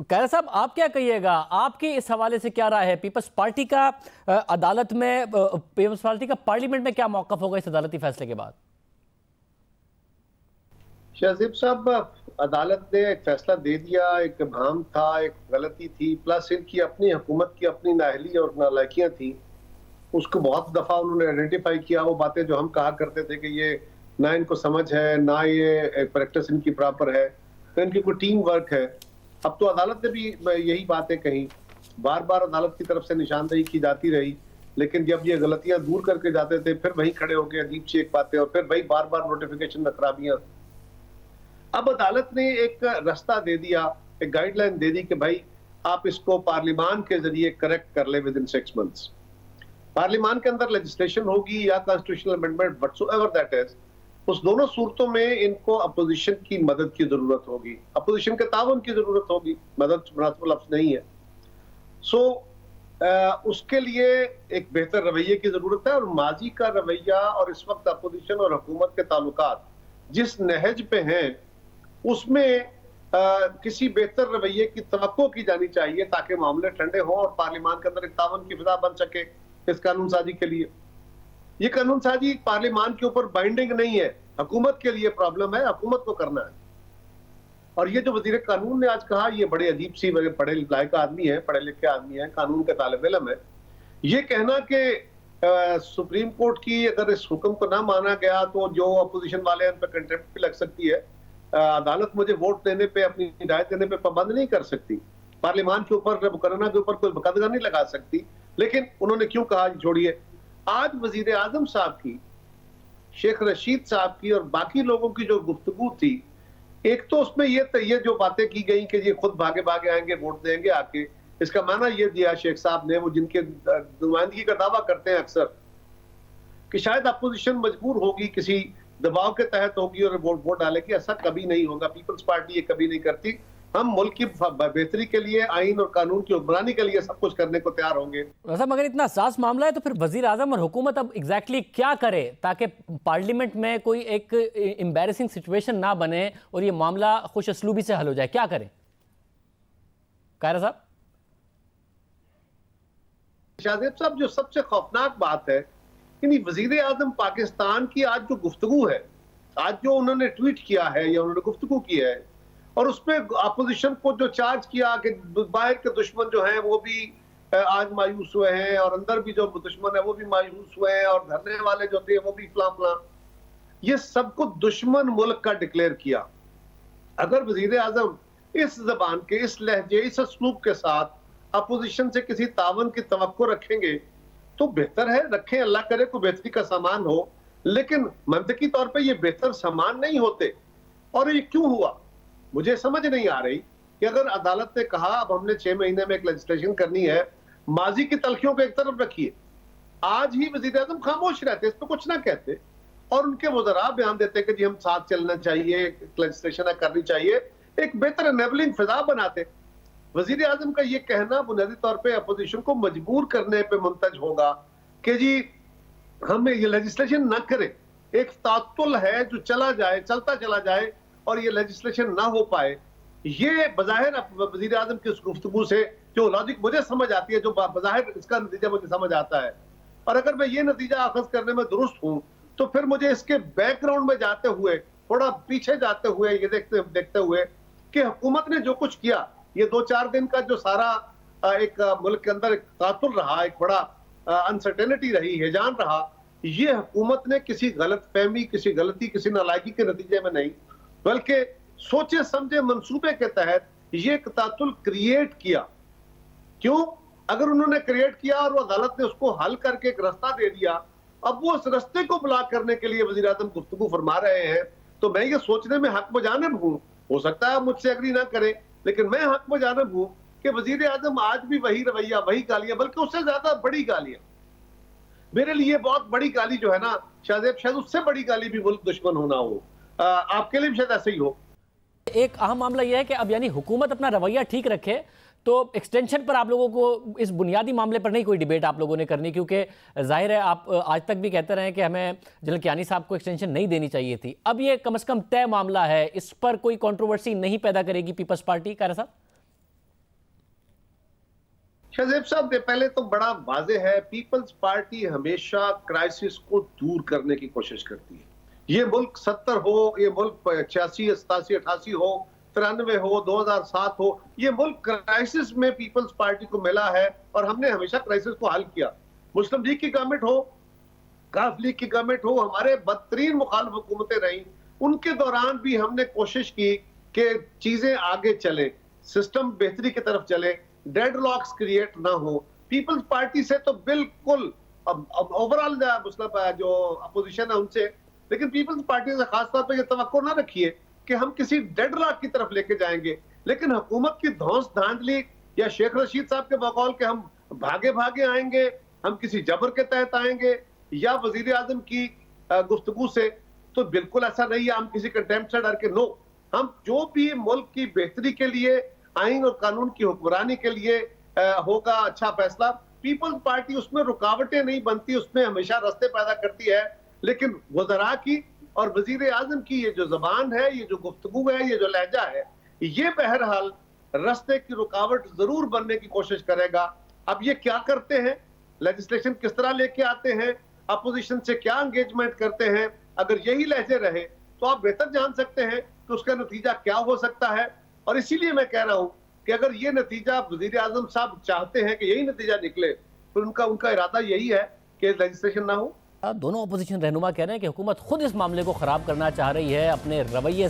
खैर साहब, आप क्या कहिएगा, आपकी इस हवाले से क्या राय है? पीपल्स पार्टी का अदालत में, पीपल्स पार्टी का पार्लियामेंट में क्या मौक़िफ़ होगा इस अदालती फैसले के बाद? शाहज़ेब साहब, अदालत ने एक फैसला दे दिया, एक इब्हाम था, एक गलती थी, प्लस इनकी अपनी हुकूमत की अपनी नाअहली और नालायकियां थी। उसको बहुत दफा उन्होंने आइडेंटिफाई किया, वो बातें जो हम कहा करते थे कि ये ना इनको समझ है, ना ये प्रैक्टिस इनकी प्रॉपर है, तो इनकी कोई टीम वर्क है। अब तो अदालत ने भी यही बातें कही, बार बार अदालत की तरफ से निशानदेही की जाती रही, लेकिन जब ये गलतियां दूर करके जाते थे फिर वही खड़े होकर अजीब सी एक बातें, और फिर वही बार बार नोटिफिकेशन में खराबियां। अब अदालत ने एक रास्ता दे दिया, एक गाइडलाइन दे दी कि भाई आप इसको पार्लियामान के जरिए करेक्ट कर ले विद इन 6 मंथ्स। पार्लियामान के अंदर लेजिस्लेशन होगी या constitutional amendment whatsoever that is, उस दोनों सूरतों में इनको अपोजिशन की मदद की जरूरत होगी, अपोजिशन के ताउन की जरूरत होगी, मदद मुनासिब लफ्ज नहीं है। सो उसके लिए एक बेहतर रवैये की जरूरत है, और माजी का रवैया और इस वक्त अपोजिशन और हुकूमत के ताल्लुकात जिस नहज पे हैं उसमें किसी बेहतर रवैये की तवक्को की जानी चाहिए, ताकि मामले ठंडे हों और पार्लियामान के अंदर एक तावन की फिजा बन सके इस कानून साजी के लिए। ये कानून साजी पार्लियामान के ऊपर बाइंडिंग नहीं है, हुकूमत के लिए प्रॉब्लम है, हुकूमत को करना है। और ये जो वजीर कानून ने आज कहा, ये बड़े अजीब सी, पढ़े लायक आदमी है, पढ़े लिखे आदमी है, कानून के तालिब इल्म है। ये कहना कि सुप्रीम कोर्ट की अगर इस हुक्म को ना माना गया तो जो अपोजिशन वाले हैं उन पर कंटेम्प्ट भी लग सकती है, अदालत मुझे वोट देने पे, अपनी हिदायत देने पे पाबंद नहीं कर सकती, पार्लियामान के ऊपर, मुकर्रना के ऊपर कोई मुकदमा नहीं लगा सकती। लेकिन उन्होंने क्यों कहा, छोड़िए। आज वजीर आजम साहब की, शेख रशीद साहब की और बाकी लोगों की जो गुफ्तगू थी, एक तो उसमें ये जो बातें की गई कि ये खुद भागे भागे आएंगे, वोट देंगे आके, इसका माना ये दिया शेख साहब ने, वो जिनके नुमाइंदगी का दावा करते हैं अक्सर, कि शायद अपोजिशन मजबूर होगी, किसी दबाव के तहत होगी और वोट डालेगी। ऐसा कभी नहीं होगा, पीपल्स पार्टी ये कभी नहीं करती। हम मुल्क की बेहतरी के लिए, आइन और कानून की हुक्मरानी के लिए सब कुछ करने को तैयार होंगे। वैसा मगर इतना सास मामला है तो फिर वजीर आजम और हुकूमत अब एग्जैक्टली क्या करे ताकि पार्लियामेंट में कोई एक एम्बैरेसिंग सिचुएशन ना बने और ये मामला खुश असलूबी से हल हो जाए? क्या करें कायरा साहब? शाहजेब साहब, जो सबसे खौफनाक बात है, यानी वजीर आजम पाकिस्तान की आज जो गुफ्तगू है, आज जो उन्होंने ट्वीट किया है या उन्होंने गुफ्तगू की है, और उसमें अपोजिशन को जो चार्ज किया कि बाहर के दुश्मन जो हैं वो भी आज मायूस हुए हैं, और अंदर भी जो दुश्मन है वो भी मायूस हुए हैं, और धरने वाले जो थे वो भी फलां फलां, ये सबको दुश्मन मुल्क का डिक्लेयर किया। अगर वजीर आजम इस जबान के, इस लहजे, इस असलूब के साथ अपोजिशन से किसी तावन की तवक्को रखेंगे तो बेहतर है, रखें, अल्लाह करे कोई बेहतरी का सामान हो, लेकिन मंतकी तौर पे ये बेहतर सामान नहीं होते। और ये क्यों हुआ मुझे समझ नहीं आ रही कि अगर अदालत ने कहा अब हमने 6 महीने में एक लेजिस्लेशन करनी है, माजी की तलखियों को एक तरफ रखिए, आज ही वजीर आजम खामोश रहते, इस पर कुछ ना कहते, और उनके वज़रा बयान देते कि जी हम साथ चलना चाहिए, लेजिस्लेशन करनी चाहिए, एक बेहतर एनेबलिंग फिजा बनाते। वजीर आजम का ये कहना बुनियादी तौर पे अपोजिशन को मजबूर करने पे मुंतज होगा कि जी हम ये लेजिस्लेशन ना करें, एक तातुल है जो चला जाए, चलता चला जाए और ये लेजिस्लेशन ना हो पाए। ये बज़ाहिर वजीर आजम की उस गुफ्तगू से जो लॉजिक मुझे समझ आती है, जो बज़ाहिर इसका नतीजा मुझे समझ आता है, और अगर मैं ये नतीजा अखज़ करने में दुरुस्त हूँ तो फिर मुझे इसके बैकग्राउंड में जाते हुए, थोड़ा पीछे जाते हुए, ये देखते हुए कि हुकूमत ने जो कुछ किया, ये 2-4 दिन का जो सारा एक मुल्क के अंदर एक तातुल रहा, एक बड़ा अनसर्टेनिटी रही, हिजान रहा, ये हुकूमत ने किसी गलत फहमी, किसी गलती, किसी नालायकी के नतीजे में नहीं, बल्कि सोचे समझे मंसूबे के तहत ये एक तातुल क्रिएट किया। क्यों? अगर उन्होंने क्रिएट किया और वो अदालत ने उसको हल करके एक रास्ता दे दिया, अब वो उस रास्ते को ब्लॉक करने के लिए वजीर आजम गुफ्तगू फरमा रहे हैं, तो मैं ये सोचने में हक बजानिब हूँ, हो सकता है मुझसे एग्री ना करें, लेकिन मैं हक बजानिब हूँ कि वजीर आजम आज भी वही रवैया, वही गालियां, बल्कि उससे ज्यादा बड़ी गालियां। मेरे लिए बहुत बड़ी गाली जो है ना शाहजेब, शायद उससे बड़ी गाली भी मुल्क दुश्मन होना हो, आपके लिए भी शायद ऐसे ही हो। एक अहम मामला यह है कि अब यानी हुकूमत अपना रवैया ठीक रखे तो एक्सटेंशन पर आप लोगों को, इस बुनियादी मामले पर नहीं कोई डिबेट आप लोगों ने करनी, क्योंकि जाहिर है आप आज तक भी कहते रहे कि हमें जनरल कियानी साहब को एक्सटेंशन नहीं देनी चाहिए थी। अब ये कम से कम तय मामला है, इस पर कोई कंट्रोवर्सी नहीं पैदा करेगी पीपल्स पार्टी? कारा साहब, शहजेब साहब, पहले तो बड़ा वाजे है, पीपल्स पार्टी हमेशा क्राइसिस को दूर करने की कोशिश करती है। ये मुल्क 70 हो, ये मुल्क 86, 87, 88 हो, 93 हो, 2007 हो, ये मुल्क क्राइसिस में पीपल्स पार्टी को मिला है और हमने हमेशा क्राइसिस को हल किया। मुस्लिम लीग की गवर्नमेंट हो, काफ लीग की गवर्नमेंट हो, हमारे बदतरीन मुखालिफ हुकूमतें रही, उनके दौरान भी हमने कोशिश की कि चीजें आगे चले, सिस्टम बेहतरी की तरफ चले, डेडलॉक्स क्रिएट ना हो। पीपल्स पार्टी से तो बिल्कुल ओवरऑल मुस्लिम जो अपोजिशन है उनसे, लेकिन पीपल्स पार्टी से खासतौर पर यह तवक्को ना रखिए कि हम किसी डेडलॉक की तरफ लेके जाएंगे। लेकिन हुकूमत की धौंस धांधली या शेख रशीद साहब के बकौल के हम भागे भागे आएंगे, हम किसी जबर के तहत आएंगे या वजीर आजम की गुफ्तगू से, तो बिल्कुल ऐसा नहीं है। हम किसी कंटेम्प्ट से डर के, नो, हम जो भी मुल्क की बेहतरी के लिए, आइन और कानून की हुक्मरानी के लिए होगा अच्छा फैसला, पीपल्स पार्टी उसमें रुकावटें नहीं बनती, उसमें हमेशा रास्ते पैदा करती है। लेकिन वज़रा की और वजीर आजम की ये जो जबान है, ये जो गुफ्तगू है, ये जो लहजा है, ये बहरहाल रास्ते की रुकावट जरूर बनने की कोशिश करेगा। अब ये क्या करते हैं, लेजिस्लेशन किस तरह लेके आते हैं, अपोजिशन से क्या एंगेजमेंट करते हैं, अगर यही लहजे रहे तो आप बेहतर जान सकते हैं कि उसका नतीजा क्या हो सकता है। और इसीलिए मैं कह रहा हूं कि अगर ये नतीजा वजीर आजम साहब चाहते हैं कि यही नतीजा निकले, तो उनका इरादा यही है कि लेजिस्लेशन ना हो। दोनों अपोजिशन रहनुमा कह रहे हैं कि हुकूमत खुद इस मामले को खराब करना चाह रही है अपने रवैये